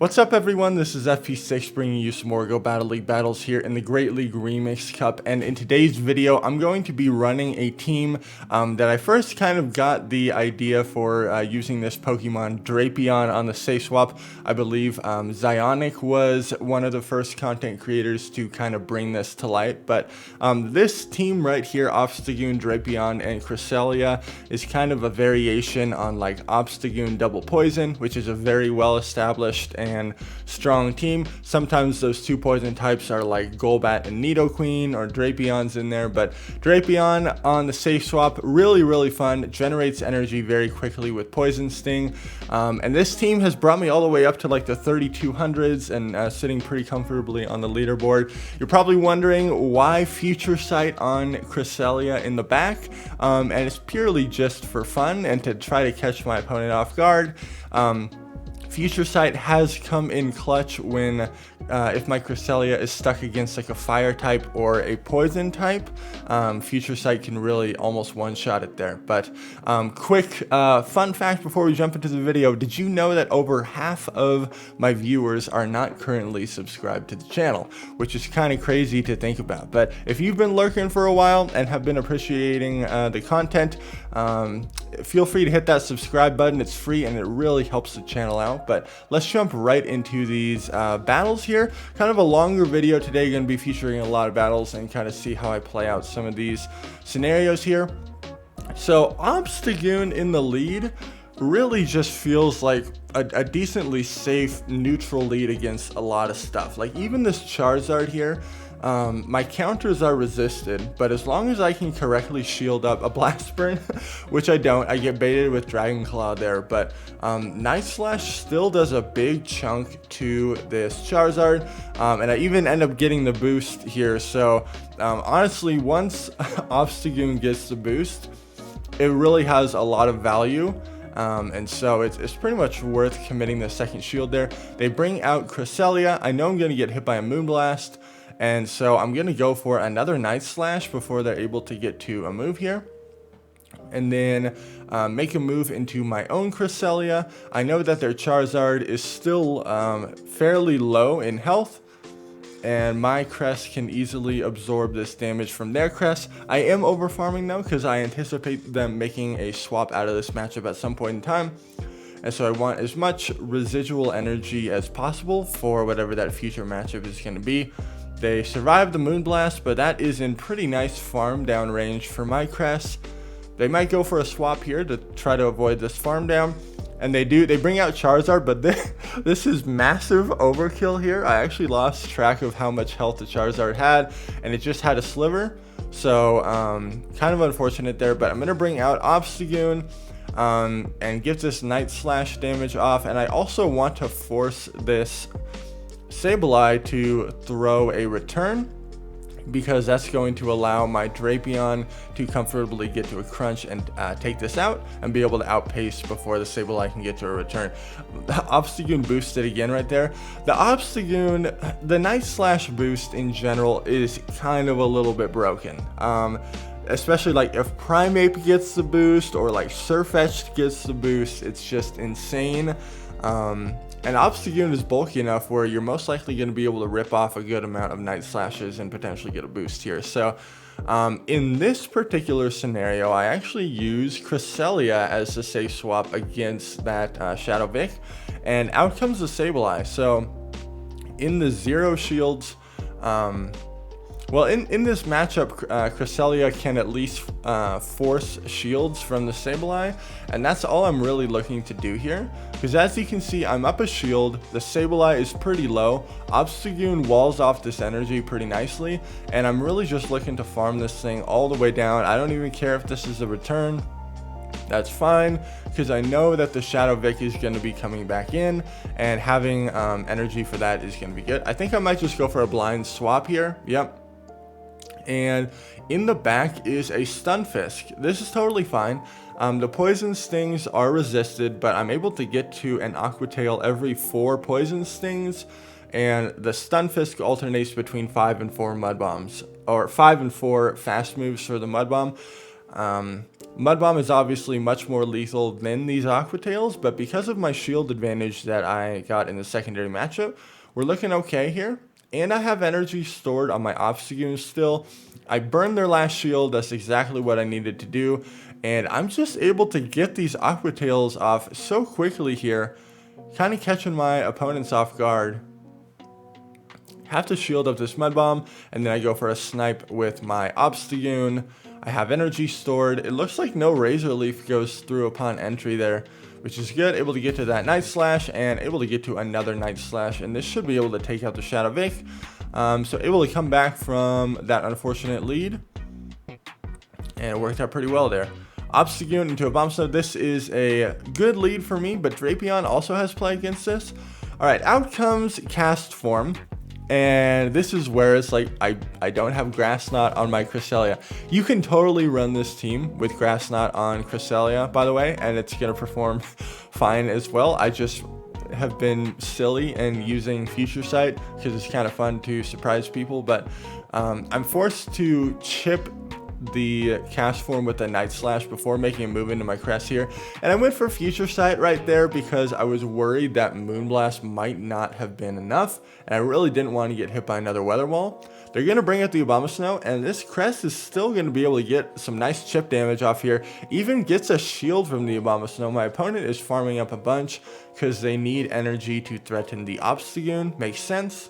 What's up everyone, this is FP6 bringing you some more Go Battle League battles here in the Great League Remix Cup, and in today's video I'm going to be running a team that I first kind of got the idea for using this Pokemon Drapion on the safe swap. I believe ZYONIK was one of the first content creators to kind of bring this to light, but this team right here, Obstagoon, Drapion, and Cresselia, is kind of a variation on like Obstagoon Double Poison, which is a very well established and strong team. Sometimes those two poison types are like Golbat and Nidoqueen, or Drapion's in there, but Drapion on the safe swap, really fun, generates energy very quickly with Poison Sting, and this team has brought me all the way up to like the 3200s and sitting pretty comfortably on the leaderboard. You're probably wondering why Future Sight on Cresselia in the back, and it's purely just for fun and to try to catch my opponent off guard. Future Sight has come in clutch when if my Cresselia is stuck against like a fire type or a poison type. Future Sight can really almost one-shot it there. But quick fun fact before we jump into the video: did you know that over half of my viewers are not currently subscribed to the channel, which is kind of crazy to think about. But if you've been lurking for a while and have been appreciating the content, feel free to hit that subscribe button. It's free and it really helps the channel out. But let's jump right into these battles here. Kind of a longer video today, going to be featuring a lot of battles and kind of see how I play out some of these scenarios here. So Obstagoon in the lead really just feels like a decently safe neutral lead against a lot of stuff. Like even this Charizard here, my counters are resisted, but as long as I can correctly shield up a Blast Burn, which I don't, I get baited with Dragon Claw there, but Night Slash still does a big chunk to this Charizard, and I even end up getting the boost here. So honestly, once Obstagoon gets the boost, it really has a lot of value. And so it's pretty much worth committing the second shield there. They bring out Cresselia. I know I'm going to get hit by a Moonblast, and so I'm going to go for another Night Slash before they're able to get to a move here. And then make a move into my own Cresselia. I know that their Charizard is still fairly low in health, and my Cress can easily absorb this damage from their Cress. I am over farming though, because I anticipate them making a swap out of this matchup at some point in time, and so I want as much residual energy as possible for whatever that future matchup is going to be. They survived the Moonblast, but that is in pretty nice farm down range for my Cress. They might go for a swap here to try to avoid this farm down. And they do. They bring out Charizard, but this is massive overkill here. I actually lost track of how much health the Charizard had, and it just had a sliver. So kind of unfortunate there, but I'm going to bring out Obstagoon and get this Night Slash damage off. And I also want to force this Sableye to throw a return, because that's going to allow my Drapion to comfortably get to a crunch and take this out and be able to outpace before the Sableye can get to a return. The Obstagoon boosted again right there. The Obstagoon, the Night Slash boost in general is kind of a little bit broken. Especially like if Primeape gets the boost or like Sirfetch'd gets the boost, it's just insane. And Obstagoon is bulky enough where you're most likely going to be able to rip off a good amount of Night Slashes and potentially get a boost here. So in this particular scenario, I actually use Cresselia as the safe swap against that Shadow Vic, and out comes the Sableye. So in the zero shields, well, in this matchup, Cresselia can at least force shields from the Sableye, and that's all I'm really looking to do here. Because as you can see, I'm up a shield, the Sableye is pretty low, Obstagoon walls off this energy pretty nicely, and I'm really just looking to farm this thing all the way down. I don't even care if this is a return. That's fine, because I know that the Shadow Vic is going to be coming back in, and having energy for that is going to be good. I think I might just go for a blind swap here. Yep. And in the back is a Stunfisk. This is totally fine. The poison stings are resisted, but I'm able to get to an Aqua Tail every 4 poison stings, and the Stunfisk alternates between 5 and 4 Mud Bombs, or 5 and 4 fast moves for the Mud Bomb. Mud Bomb is obviously much more lethal than these Aqua Tails, but because of my shield advantage that I got in the secondary matchup, we're looking okay here. And I have energy stored on my Obstagoon still. I burned their last shield, that's exactly what I needed to do. And I'm just able to get these Aqua Tails off so quickly here, kind of catching my opponents off guard. Have to shield up this Mud Bomb, and then I go for a snipe with my Obstagoon. I have energy stored. It looks like no Razor Leaf goes through upon entry there, which is good. Able to get to that Night Slash and able to get to another Night Slash, and this should be able to take out the Shadow Vic. So able to come back from that unfortunate lead, and it worked out pretty well there. Obstagoon into Abomasnow. This is a good lead for me, but Drapion also has play against this. Alright, out comes Cast Form. And this is where it's like, I don't have Grass Knot on my Cresselia. You can totally run this team with Grass Knot on Cresselia, by the way, and it's going to perform fine as well. I just have been silly and using Future Sight because it's kind of fun to surprise people, but I'm forced to chip the Cast Form with the Night Slash before making a move into my Crest here, and I went for Future Sight right there because I was worried that Moonblast might not have been enough, and I really didn't want to get hit by another Weather Wall. They're going to bring out the Abomasnow, and this Crest is still going to be able to get some nice chip damage off here, even gets a shield from the Abomasnow. My opponent is farming up a bunch because they need energy to threaten the Obstagoon. Makes sense.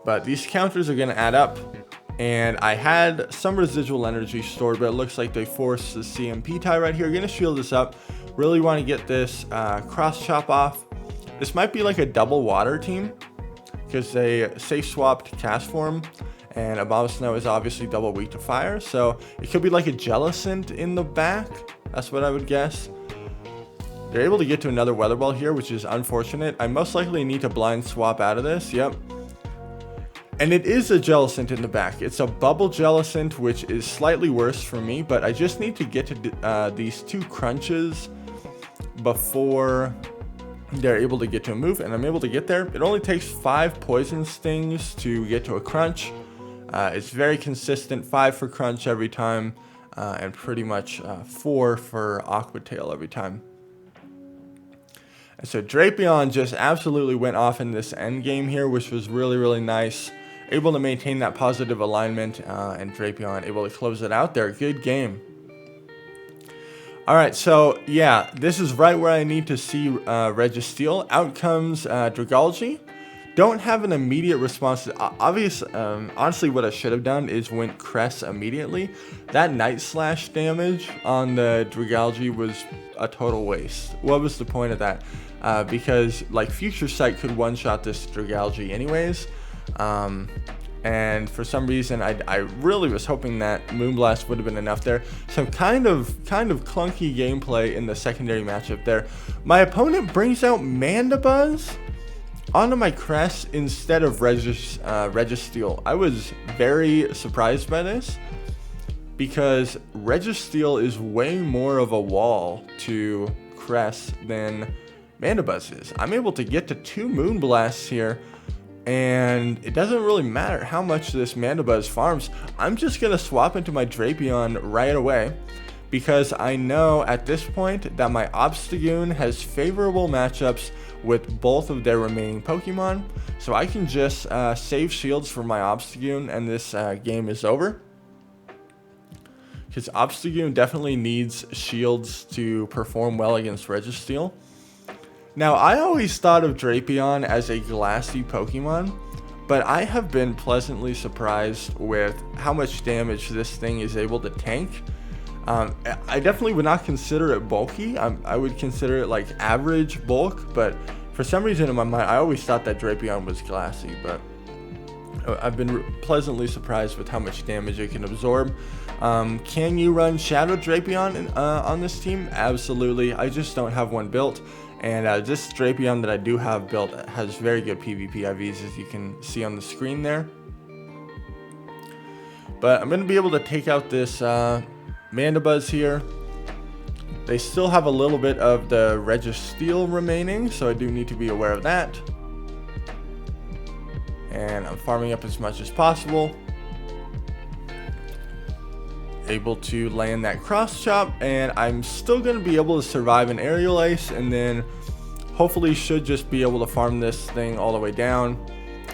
But these counters are going to add up. And I had some residual energy stored, but it looks like they forced the CMP tie right here. Going to shield this up. Really want to get this cross chop off. This might be like a double water team because they safe swapped Cast Form, and Abomasnow is obviously double weak to fire. So it could be like a Jellicent in the back. That's what I would guess. They're able to get to another Weather Ball here, which is unfortunate. I most likely need to blind swap out of this. Yep. And it is a Jellicent in the back. It's a Bubble Jellicent, which is slightly worse for me, but I just need to get to these two crunches before they're able to get to a move, and I'm able to get there. It only takes 5 Poison Stings to get to a crunch. It's very consistent, 5 for crunch every time, and pretty much 4 for Aqua Tail every time. And so Drapion just absolutely went off in this end game here, which was really, really nice. Able to maintain that positive alignment, and Drapion able to close it out there. Good game. Alright, so yeah, this is right where I need to see Registeel. Out comes Dragalge. Don't have an immediate response. Honestly, what I should have done is went Cress immediately. That Night Slash damage on the Dragalge was a total waste. What was the point of that? Because like Future Sight could one-shot this Dragalge anyways. And for some reason, I really was hoping that Moonblast would have been enough there. So kind of clunky gameplay in the secondary matchup there. My opponent brings out Mandibuzz onto my Crest instead of Registeel. I was very surprised by this because Registeel is way more of a wall to Crest than Mandibuzz is. I'm able to get to 2 Moonblasts here, and it doesn't really matter how much this Mandibuzz farms. I'm just going to swap into my Drapion right away because I know at this point that my Obstagoon has favorable matchups with both of their remaining Pokemon. So I can just save shields for my Obstagoon, and this game is over. Because Obstagoon definitely needs shields to perform well against Registeel. Now, I always thought of Drapion as a glassy Pokemon, but I have been pleasantly surprised with how much damage this thing is able to tank. I definitely would not consider it bulky. I would consider it like average bulk, but for some reason in my mind, I always thought that Drapion was glassy, but I've been pleasantly surprised with how much damage it can absorb. Can you run Shadow Drapion on this team? Absolutely. I just don't have one built. And this Drapion that I do have built has very good PvP IVs, as you can see on the screen there. But I'm going to be able to take out this Mandibuzz here. They still have a little bit of the Registeel remaining, so I do need to be aware of that. And I'm farming up as much as possible. able to land that cross chop, and I'm still going to be able to survive an aerial ice, and then hopefully should just be able to farm this thing all the way down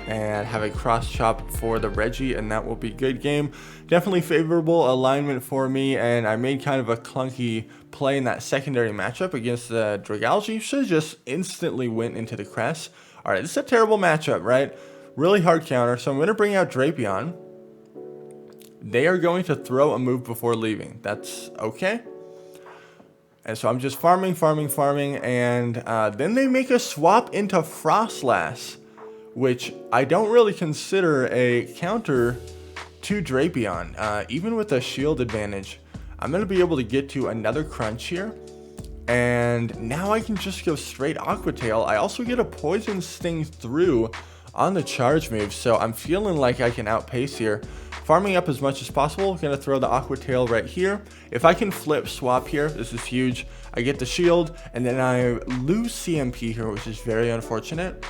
and have a cross chop for the Reggie, and that will be good game. Definitely favorable alignment for me, and I made kind of a clunky play in that secondary matchup against the Dragalge. Should have just instantly went into the Cress. All right, this is a terrible matchup, right? Really hard counter, so I'm going to bring out Drapion. They are going to throw a move before leaving. That's okay. And so I'm just farming, and then they make a swap into Froslass, which I don't really consider a counter to Drapion. Even with a shield advantage, I'm going to be able to get to another crunch here. And now I can just go straight Aqua Tail. I also get a Poison Sting through on the charge move, so I'm feeling like I can outpace here. Farming up as much as possible. Gonna throw the Aqua Tail right here. If I can flip swap here, this is huge. I get the shield, and then I lose CMP here, which is very unfortunate.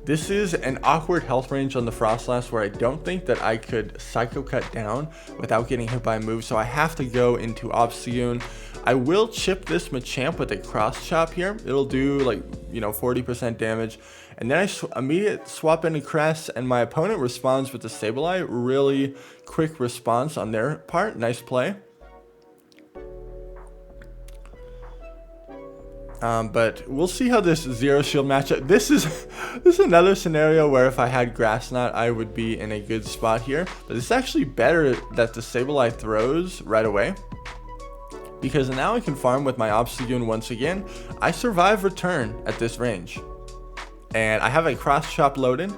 This is an awkward health range on the Froslass where I don't think that I could Psycho Cut down without getting hit by a move, so I have to go into Obstagoon. I will chip this Machamp with a cross chop here. It'll do like, 40% damage. And then I immediate swap into Cress, and my opponent responds with the Sableye. Really quick response on their part. Nice play. But we'll see how this Zero Shield matchup. This is another scenario where if I had Grass Knot, I would be in a good spot here. But it's actually better that the Sableye throws right away, because now I can farm with my Obstagoon once again. I survive return at this range, and I have a cross chop loaded,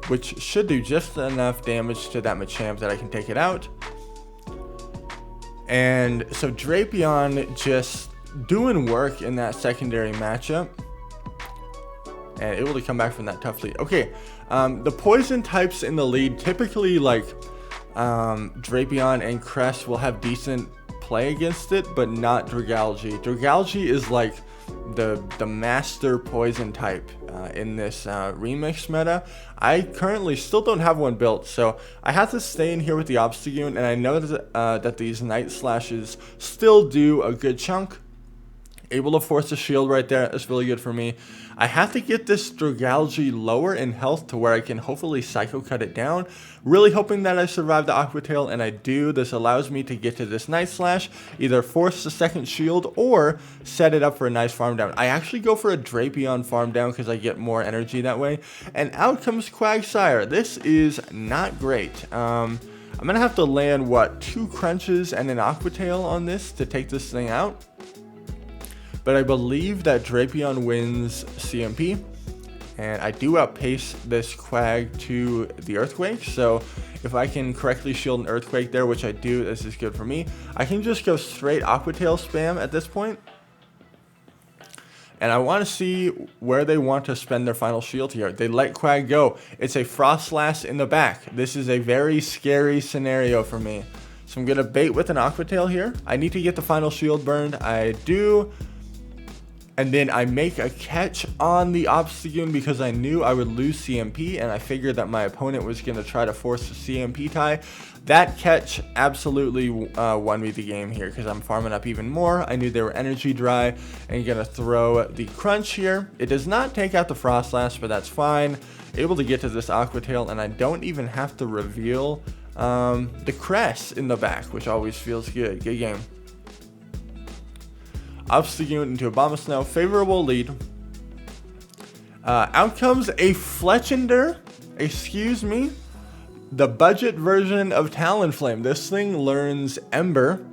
which should do just enough damage to that Machamp that I can take it out. And so Drapion just doing work in that secondary matchup and able to come back from that tough lead. Okay, the poison types in the lead, typically like Drapion and Cress will have decent play against it, but not Dragalge. Dragalge is like the master poison type in this remix meta. I currently still don't have one built, so I have to stay in here with the Obstagoon, and I know that these Night Slashes still do a good chunk. Able to force a shield right there. That's really good for me. I have to get this Dragalge lower in health to where I can hopefully Psycho Cut it down. Really hoping that I survive the Aqua Tail, and I do. This allows me to get to this Night Slash, either force the second shield or set it up for a nice farm down. I actually go for a Drapion farm down because I get more energy that way. And out comes Quagsire. This is not great. I'm going to have to land, 2 crunches and an Aqua Tail on this to take this thing out. But I believe that Drapion wins CMP, and I do outpace this Quag to the Earthquake. So if I can correctly shield an Earthquake there, which I do, this is good for me. I can just go straight Aqua Tail spam at this point. And I want to see where they want to spend their final shield here. They let Quag go. It's a Froslass in the back. This is a very scary scenario for me. So I'm going to bait with an Aqua Tail here. I need to get the final shield burned. I do. And then I make a catch on the Obstagoon because I knew I would lose CMP, and I figured that my opponent was going to try to force a CMP tie. That catch absolutely won me the game here because I'm farming up even more. I knew they were energy dry and going to throw the crunch here. It does not take out the Froslass, but that's fine. Able to get to this Aqua Tail, and I don't even have to reveal the Cress in the back, which always feels good. Good game. Obstagoon into Abomasnow, favorable lead. Out comes a Fletchender, excuse me, the budget version of Talonflame. This thing learns Ember,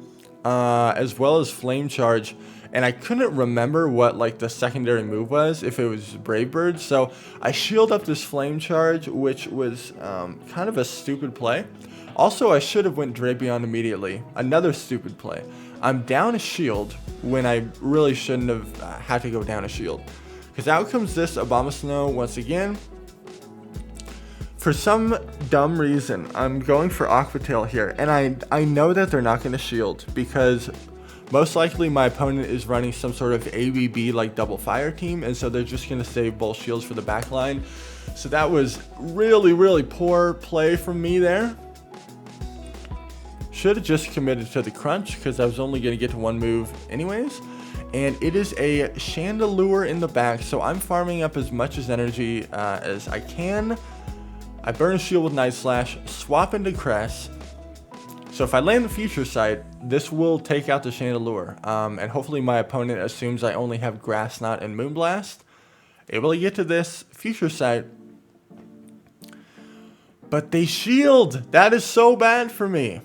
as well as Flame Charge, and I couldn't remember what like the secondary move was, if it was Brave Bird, so I shield up this Flame Charge, which was kind of a stupid play. Also, I should have went Drapion immediately. Another stupid play. I'm down a shield when I really shouldn't have had to go down a shield. Because out comes this Abomasnow once again. For some dumb reason, I'm going for Aqua Tail here. And I know that they're not going to shield because most likely my opponent is running some sort of ABB like double fire team. And so they're just going to save both shields for the back line. So that was really, really poor play from me there. Should have just committed to the crunch because I was only going to get to one move anyways. And it is a Chandelure in the back, so I'm farming up as much as energy as I can. I burn a shield with Night Slash, swap into Cress. So if I land the Future Sight, this will take out the Chandelure. And hopefully my opponent assumes I only have Grass Knot and Moonblast. Able to get to this Future Sight. But they shield! That is so bad for me.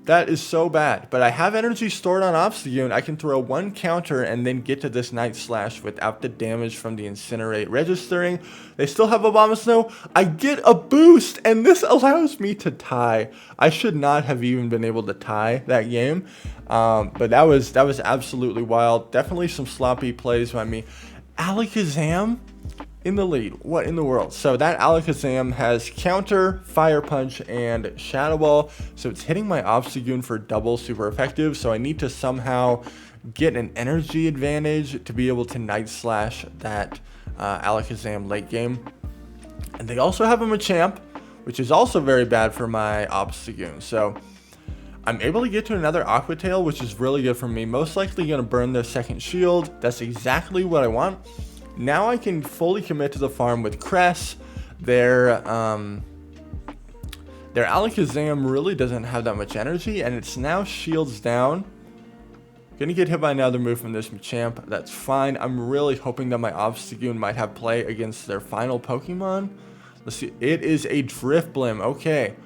That is so bad. But I have energy stored on Obstagoon. I can throw one counter and then get to this Night Slash without the damage from the Incinerate registering. They still have Abomasnow. I get a boost, and this allows me to tie. I should not have even been able to tie that game. But that was absolutely wild. Definitely some sloppy plays by me. Alakazam in the lead. What in the world? So that Alakazam has Counter, Fire Punch, and Shadow Ball. So it's hitting my Obstagoon for double super effective. So I need to somehow get an energy advantage to be able to Night Slash that Alakazam late game. And they also have a Machamp, which is also very bad for my Obstagoon. So I'm able to get to another Aqua Tail, which is really good for me. Most likely going to burn their second shield. That's exactly what I want. Now I can fully commit to the farm with Cress. Their Alakazam really doesn't have that much energy, and it's now shields down. Gonna get hit by another move from this Machamp. That's fine. I'm really hoping that my Obstagoon might have play against their final Pokemon. Let's see. It is a Drifblim. Okay.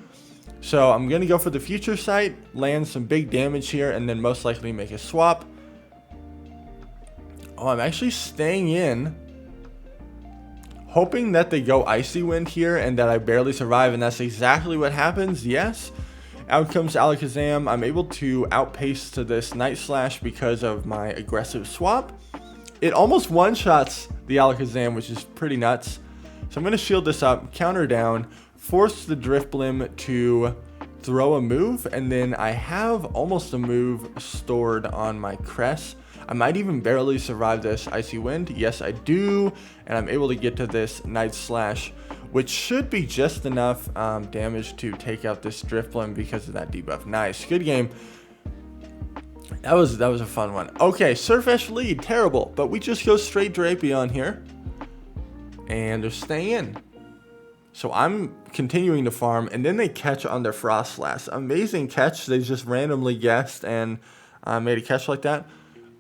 So I'm gonna go for the Future Sight, land some big damage here, and then most likely make a swap. Oh, I'm actually staying in, hoping that they go Icy Wind here and that I barely survive, and that's exactly what happens. Yes. Out comes Alakazam. I'm able to outpace to this Night Slash because of my aggressive swap. It almost one-shots the Alakazam, which is pretty nuts. So I'm going to shield this up, counter down, force the Drifblim to throw a move, and then I have almost a move stored on my Cress. I might even barely survive this Icy Wind. Yes, I do. And I'm able to get to this Night Slash, which should be just enough damage to take out this Drifblim because of that debuff. Nice. Good game. That was a fun one. Okay, Surfetch lead. Terrible. But we just go straight Drapion here. And they're staying in. So I'm continuing to farm. And then they catch on their Froslass. Amazing catch. They just randomly guessed and made a catch like that.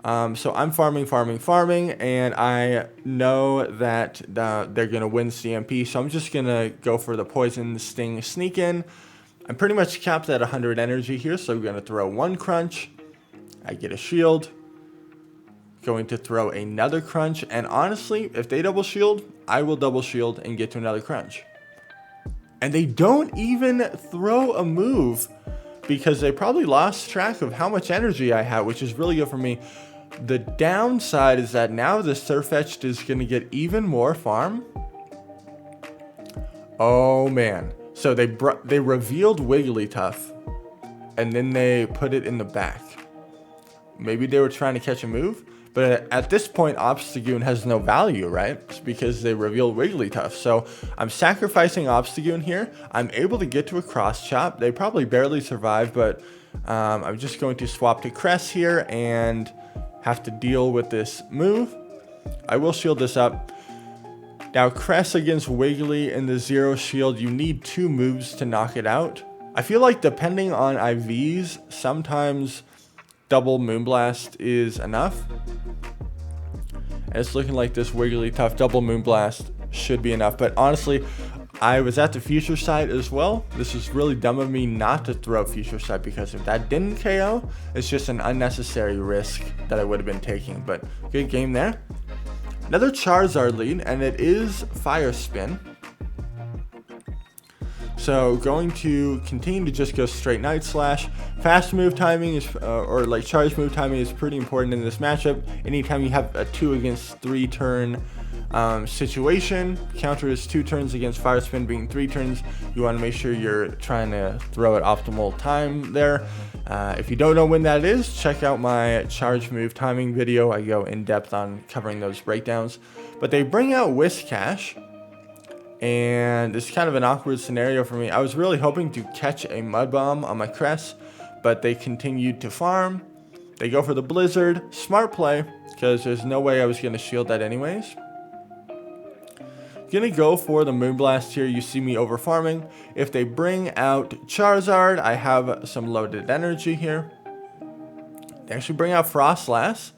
So I'm farming, and I know that they're going to win CMP, so I'm just going to go for the Poison Sting Sneak In. I'm pretty much capped at 100 energy here, so I'm going to throw one Crunch. I get a shield. Going to throw another Crunch, and honestly, if they double shield, I will double shield and get to another Crunch. And they don't even throw a move because they probably lost track of how much energy I have, which is really good for me. The downside is that now the Surfetched is going to get even more farm. Oh man. So they revealed Wigglytuff and then they put it in the back. Maybe they were trying to catch a move, but at this point Obstagoon has no value, right? It's because they revealed Wigglytuff. So I'm sacrificing Obstagoon here. I'm able to get to a cross chop. They probably barely survive, but I'm just going to swap to Cress here and have to deal with this move. I will shield this up. Now Cress against Wiggly in the zero shield, you need 2 moves to knock it out. I feel like depending on IVs, sometimes double Moonblast is enough. And it's looking like this Wigglytuff double Moonblast should be enough. But honestly, I was at the Future Sight as well. This is really dumb of me not to throw Future Sight, because if that didn't KO, it's just an unnecessary risk that I would have been taking. But good game there. Another Charizard lead, and it is Fire Spin. So going to continue to just go straight Night Slash. Fast move timing is, or like charge move timing is pretty important in this matchup. Anytime you have a 2 against 3 turn situation, counter is 2 turns against Fire Spin being 3 turns. You want to make sure you're trying to throw at optimal time there. If you don't know when that is, check out my charge move timing video. I go in depth on covering those breakdowns. But they bring out Whiscash, and it's kind of an awkward scenario for me. I was really hoping to catch a Mud Bomb on my Cress, but they continued to farm. They go for the Blizzard. Smart play, because there's no way I was going to shield that anyways. Gonna go for the Moonblast here. You see me over farming. If they bring out Charizard, I have some loaded energy here. They actually bring out Froslass.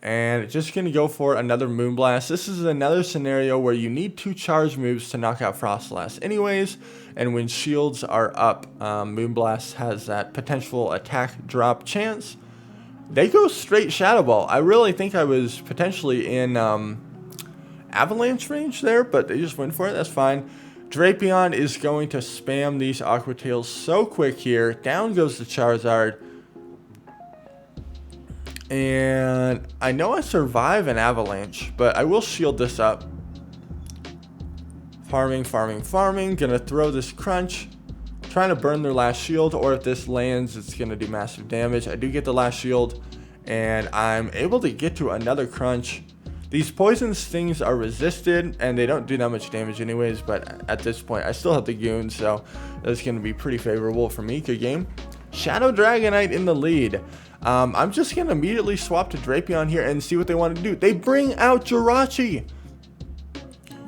And just going to go for another Moonblast. This is another scenario where you need 2 charge moves to knock out Froslass anyways. And when shields are up, Moonblast has that potential attack drop chance. They go straight Shadow Ball. I really think I was potentially in Avalanche range there, but they just went for it. That's fine. Drapion is going to spam these Aqua Tails so quick here. Down goes the Charizard. And I know I survive an Avalanche, but I will shield this up. Farming. Gonna throw this Crunch. Trying to burn their last shield, or if this lands, it's gonna do massive damage. I do get the last shield, and I'm able to get to another Crunch. These poison stings are resisted, and they don't do that much damage anyways, but at this point, I still have the Goon, so that's gonna be pretty favorable for me. Good game. Shadow Dragonite in the lead. I'm just going to immediately swap to Drapion here and see what they want to do. They bring out Jirachi.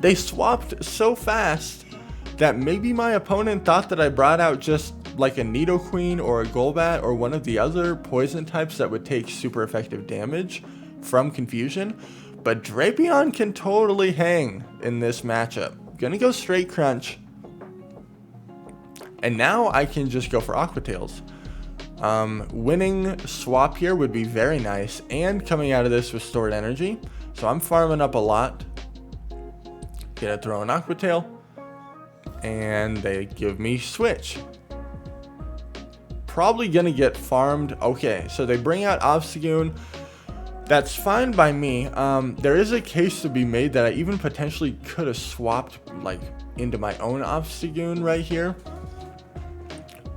They swapped so fast that maybe my opponent thought that I brought out just like a Nidoqueen or a Golbat or one of the other poison types that would take super effective damage from confusion. But Drapion can totally hang in this matchup. Gonna go straight Crunch. And now I can just go for Aqua Tails. Winning swap here would be very nice, and coming out of this with stored energy. So I'm farming up a lot. Gonna throw an Aqua Tail, and they give me Switch. Probably gonna get farmed. Okay, so they bring out Obstagoon. That's fine by me. There is a case to be made that I even potentially could have swapped like into my own Obstagoon right here.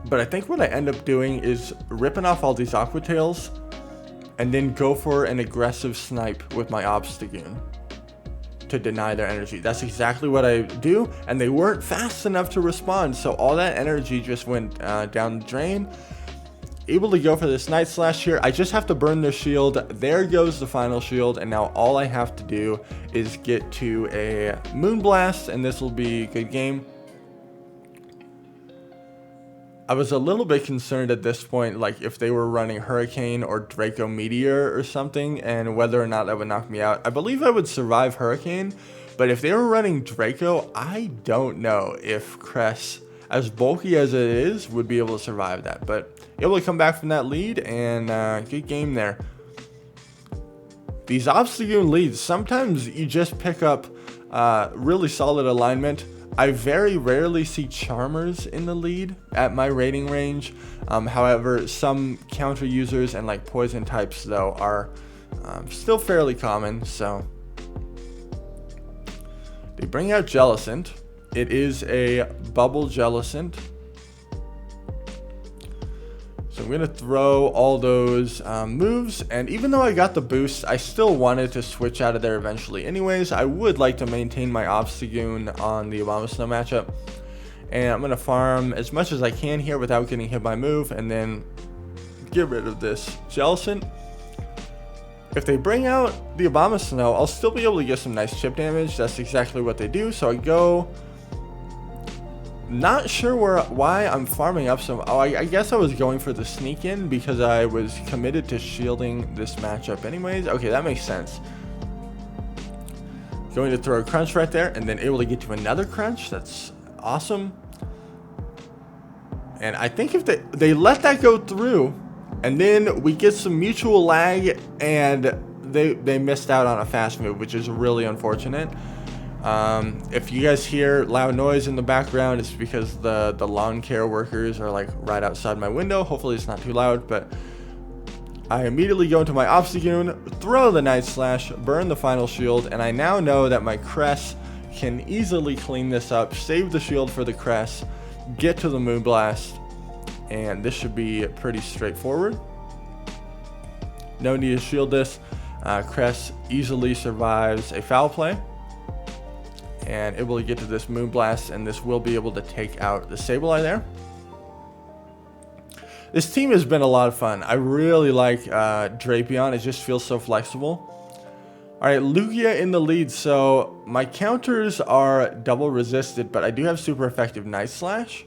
But I think what I end up doing is ripping off all these Aqua Tails and then go for an aggressive snipe with my Obstagoon to deny their energy. That's exactly what I do, and they weren't fast enough to respond, so all that energy just went down the drain. Able to go for this Night Slash here. I just have to burn their shield. There goes the final shield, and now all I have to do is get to a Moonblast, and this will be a good game. I was a little bit concerned at this point, like if they were running Hurricane or Draco Meteor or something, and whether or not that would knock me out. I believe I would survive Hurricane, but if they were running Draco, I don't know if Cress, as bulky as it is, would be able to survive that. But able to come back from that lead, and good game there. These Obstagoon leads, sometimes you just pick up really solid alignment. I very rarely see Charmers in the lead at my rating range. However, some counter users and like poison types though are still fairly common. So they bring out Jellicent. It is a bubble Jellicent. So I'm going to throw all those moves, and even though I got the boost, I still wanted to switch out of there eventually anyways. I would like to maintain my Obstagoon on the Abomasnow matchup, and I'm going to farm as much as I can here without getting hit by move, and then get rid of this Jellicent. If they bring out the Abomasnow, I'll still be able to get some nice chip damage. That's exactly what they do, so I go... Not sure why I'm farming up some... Oh, I guess I was going for the sneak in because I was committed to shielding this matchup anyways. Okay, that makes sense. Going to throw a Crunch right there, and then able to get to another Crunch. That's awesome. And I think if they let that go through, and then we get some mutual lag, and they missed out on a fast move, which is really unfortunate. If you guys hear loud noise in the background, it's because the lawn care workers are like right outside my window. Hopefully it's not too loud, but I immediately go into my Obstagoon, throw the Night Slash, burn the final shield, and I now know that my Cress can easily clean this up, save the shield for the Cress, get to the Moonblast, and this should be pretty straightforward. No need to shield this. Cress easily survives a foul play, and able to get to this Moonblast, and this will be able to take out the Sableye there. This team has been a lot of fun. I really like Drapion. It just feels so flexible. Alright, Lugia in the lead. So my counters are double resisted, but I do have super effective Night Slash.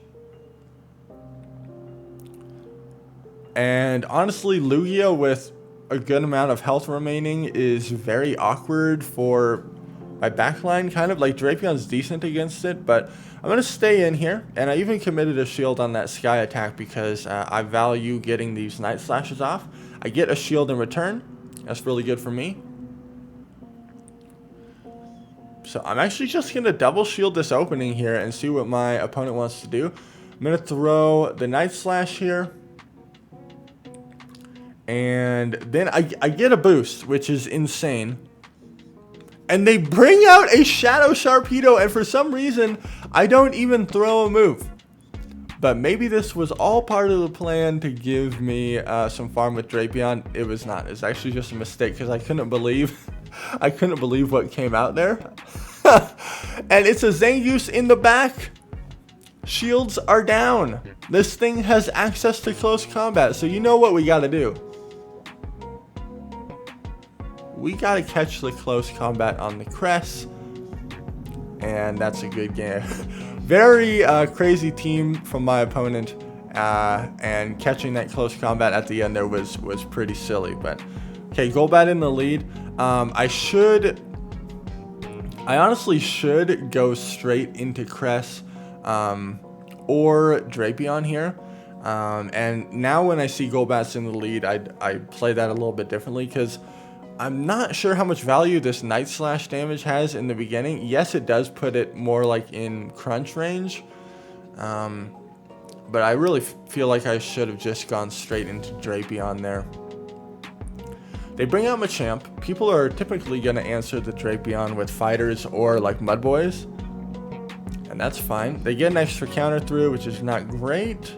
And honestly, Lugia with a good amount of health remaining is very awkward for my backline, kind of. Like, Drapion's decent against it, but I'm going to stay in here. And I even committed a shield on that Sky attack because I value getting these Night Slashes off. I get a shield in return. That's really good for me. So I'm actually just going to double shield this opening here and see what my opponent wants to do. I'm going to throw the Night Slash here. And then I get a boost, which is insane. And they bring out a Shadow Sharpedo, and for some reason, I don't even throw a move. But maybe this was all part of the plan to give me some farm with Drapion. It was not. It's actually just a mistake because I couldn't believe what came out there. And it's a Zangoose in the back. Shields are down. This thing has access to close combat, so you know what we gotta do. We gotta catch the close combat on the Cress, and that's a good game. Very crazy team from my opponent, and catching that close combat at the end there was pretty silly. But okay, Golbat in the lead. I honestly should go straight into Cress or Drapion here. And now when I see Golbat's in the lead, I play that a little bit differently because I'm not sure how much value this Night Slash damage has in the beginning. Yes, it does put it more like in crunch range. But I really feel like I should have just gone straight into Drapion there. They bring out Machamp. People are typically going to answer the Drapion with Fighters or like Mud Boys. And that's fine. They get an extra counter through, which is not great.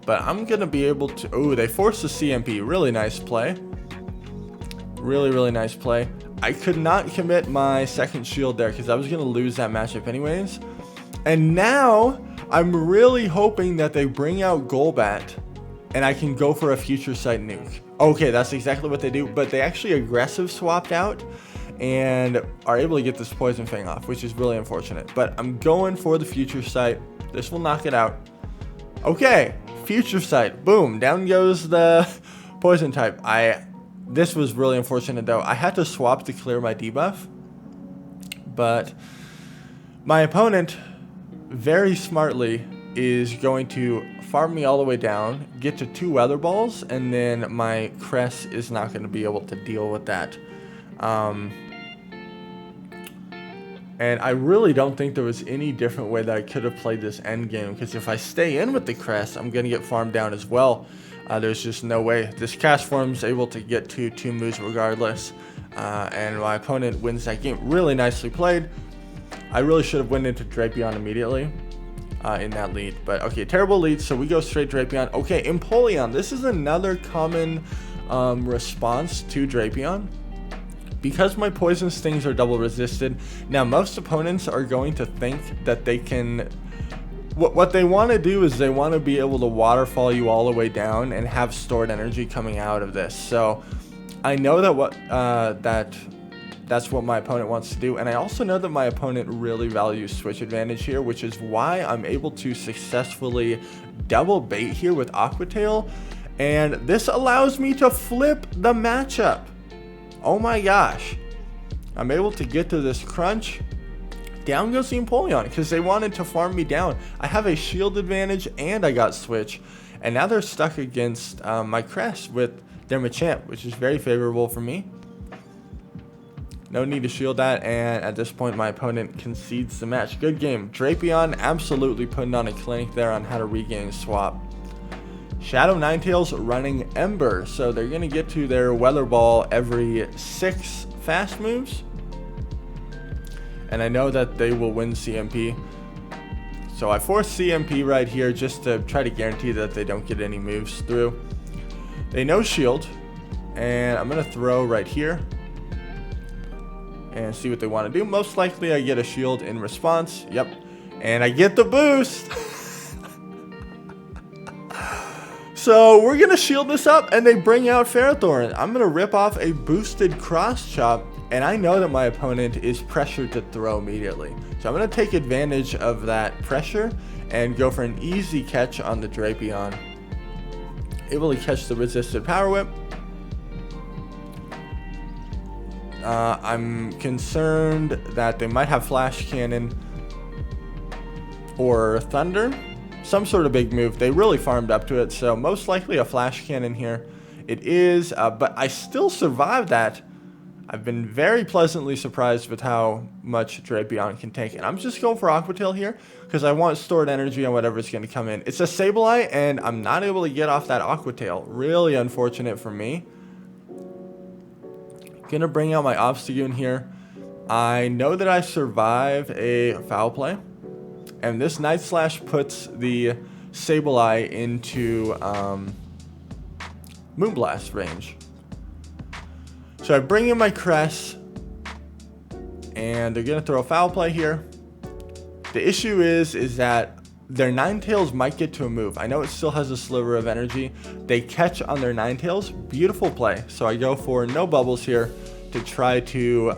But I'm going to be able to... Oh, they force the CMP. Really nice play. Really, really nice play. I could not commit my second shield there because I was going to lose that matchup anyways. And now I'm really hoping that they bring out Golbat and I can go for a Future Sight nuke. Okay, that's exactly what they do. But they actually aggressive swapped out and are able to get this Poison Fang off, which is really unfortunate. But I'm going for the Future Sight. This will knock it out. Okay, Future Sight. Boom, down goes the Poison type. This was really unfortunate though. I had to swap to clear my debuff. But my opponent, very smartly, is going to farm me all the way down, get to 2 Weather Balls, and then my Cress is not going to be able to deal with that. And I really don't think there was any different way that I could have played this end game, because if I stay in with the Cress, I'm going to get farmed down as well. There's just no way. This Cast Form is able to get to 2 moves regardless, and my opponent wins that game. Really nicely played. I really should have went into Drapion immediately in that lead. But okay, terrible lead, so we go straight Drapion. Okay, Empoleon. This is another common response to Drapion. Because my Poison Stings are double resisted, now most opponents are going to think that they can... What they want to do is they want to be able to waterfall you all the way down and have stored energy coming out of this. So I know that that's what my opponent wants to do, and I also know that my opponent really values switch advantage here, which is why I'm able to successfully double bait here with Aqua Tail, and this allows me to flip the matchup. Oh my gosh. I'm able to get to this crunch. Down goes the Empoleon because they wanted to farm me down. I have a shield advantage and I got switch. And now they're stuck against my Cress with their Machamp, which is very favorable for me. No need to shield that, and at this point my opponent concedes the match. Good game. Drapion absolutely putting on a clinic there on how to regain swap. Shadow Ninetales running Ember, so they're going to get to their Weather Ball every 6 fast moves. And I know that they will win CMP. So I force CMP right here just to try to guarantee that they don't get any moves through. They no shield, and I'm going to throw right here and see what they want to do. Most likely I get a shield in response. Yep. And I get the boost. So we're going to shield this up, and they bring out Ferrothorn. I'm going to rip off a boosted Cross Chop, and I know that my opponent is pressured to throw immediately. So I'm going to take advantage of that pressure and go for an easy catch on the Drapion. Able to catch the resisted Power Whip. I'm concerned that they might have Flash Cannon or Thunder. Some sort of big move. They really farmed up to it, so most likely a Flash Cannon here. It is, but I still survived that. I've been very pleasantly surprised with how much Drapion can take, and I'm just going for Aqua Tail here because I want stored energy on whatever's going to come in. It's a Sableye, and I'm not able to get off that Aqua Tail. Really unfortunate for me. Gonna bring out my Obstagoon here. I know that I survive a Foul Play. And this Night Slash puts the Sableye into Moonblast range. So I bring in my Cress, and they're going to throw a Foul Play here. The issue is that their Ninetales might get to a move. I know it still has a sliver of energy. They catch on their Ninetales. Beautiful play. So I go for no bubbles here to try to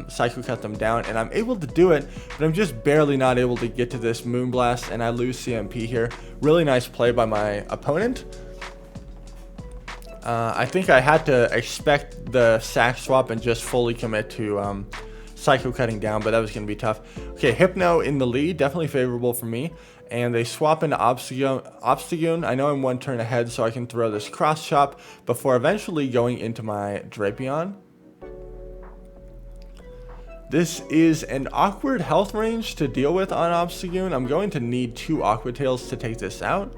Psycho Cut them down, and I'm able to do it, but I'm just barely not able to get to this Moonblast, and I lose CMP here. Really nice play by my opponent. I think I had to expect the sack swap and just fully commit to Psycho Cutting down, but that was going to be tough. Okay, Hypno in the lead, definitely favorable for me, and they swap into Obstagoon. I know I'm one turn ahead, so I can throw this Cross Chop before eventually going into my Drapion. This is an awkward health range to deal with on Obstagoon. I'm going to need 2 Aqua Tails to take this out.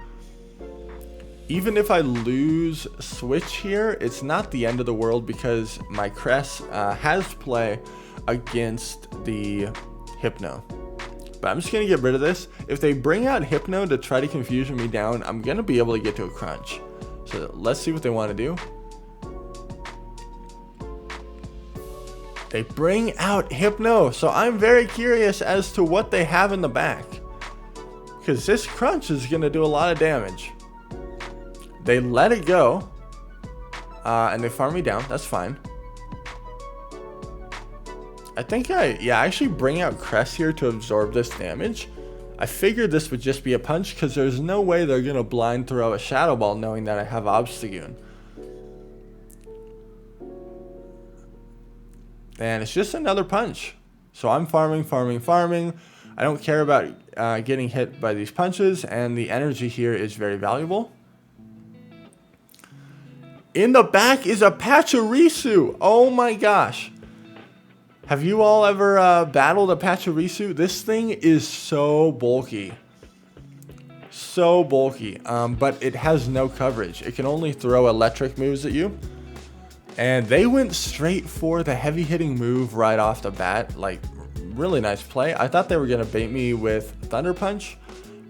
Even if I lose Switch here, it's not the end of the world because my Cress has play against the Hypno. But I'm just going to get rid of this. If they bring out Hypno to try to confusion me down, I'm going to be able to get to a crunch. So let's see what they want to do. They bring out Hypno, so I'm very curious as to what they have in the back. Because this crunch is going to do a lot of damage. They let it go, and they farm me down. That's fine. I think I actually bring out Cress here to absorb this damage. I figured this would just be a punch because there's no way they're going to blind throw a Shadow Ball knowing that I have Obstagoon. And it's just another punch. So I'm farming. I don't care about getting hit by these punches, and the energy here is very valuable. In the back is a Pachirisu. Oh my gosh. Have you all ever battled a Pachirisu? This thing is so bulky. So bulky. But it has no coverage. It can only throw electric moves at you. And they went straight for the heavy hitting move right off the bat. Like, really nice play. I thought they were going to bait me with Thunder Punch,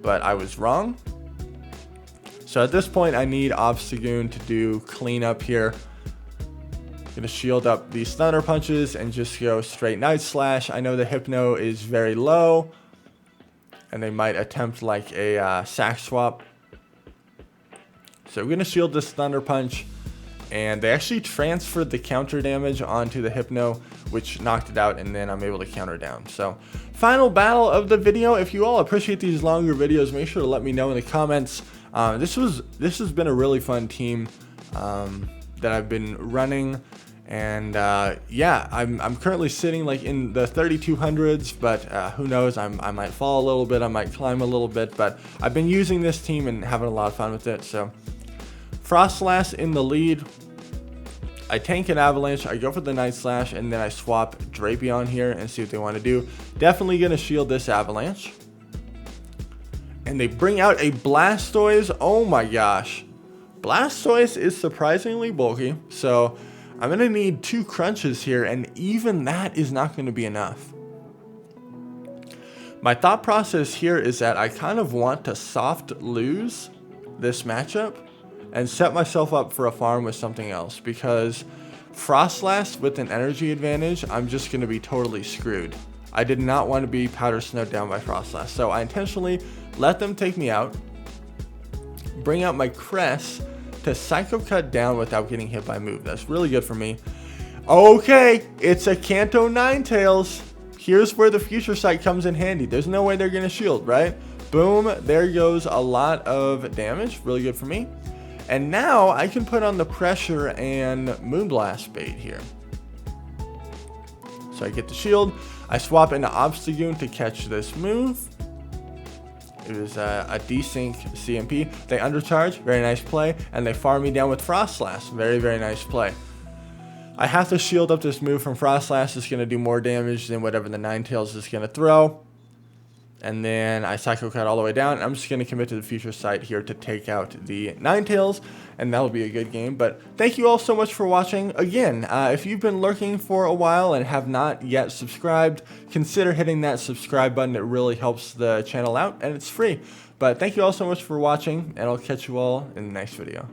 but I was wrong. So at this point, I need Obstagoon to do cleanup here. Gonna shield up these Thunder Punches and just go straight Night Slash. I know the Hypno is very low, and they might attempt like a sack swap. So we're gonna shield this Thunder Punch. And they actually transferred the counter damage onto the Hypno, which knocked it out, and then I'm able to counter down. So, final battle of the video. If you all appreciate these longer videos, make sure to let me know in the comments. This has been a really fun team that I've been running, and yeah, I'm currently sitting like in the 3200s, but who knows? I might fall a little bit, I might climb a little bit, but I've been using this team and having a lot of fun with it. So. Froslass in the lead. I tank an Avalanche, I go for the Night Slash, and then I swap Drapion here and see what they want to do. Definitely going to shield this Avalanche. And they bring out a Blastoise. Oh my gosh. Blastoise is surprisingly bulky, so I'm going to need 2 crunches here, and even that is not going to be enough. My thought process here is that I kind of want to soft lose this matchup and set myself up for a farm with something else, because Froslass with an energy advantage, I'm just going to be totally screwed. I did not want to be powder snowed down by Froslass, so I intentionally let them take me out, bring out my Cress to Psycho Cut down without getting hit by move. That's really good for me. Okay, it's a Kanto Ninetales. Here's where the Future Sight comes in handy. There's no way they're going to shield, right? Boom, there goes a lot of damage. Really good for me. And now I can put on the Pressure and Moonblast bait here. So I get the shield. I swap into Obstagoon to catch this move. It was a desync CMP. They undercharge, very nice play, and they farm me down with Froslass. Very, very nice play. I have to shield up this move from Froslass. It's going to do more damage than whatever the Ninetales is going to throw. And then I Psycho Cut all the way down. I'm just going to commit to the Future Sight here to take out the Ninetales, and that'll be a good game. But thank you all so much for watching. Again, if you've been lurking for a while and have not yet subscribed, consider hitting that subscribe button. It really helps the channel out, and it's free. But thank you all so much for watching, and I'll catch you all in the next video.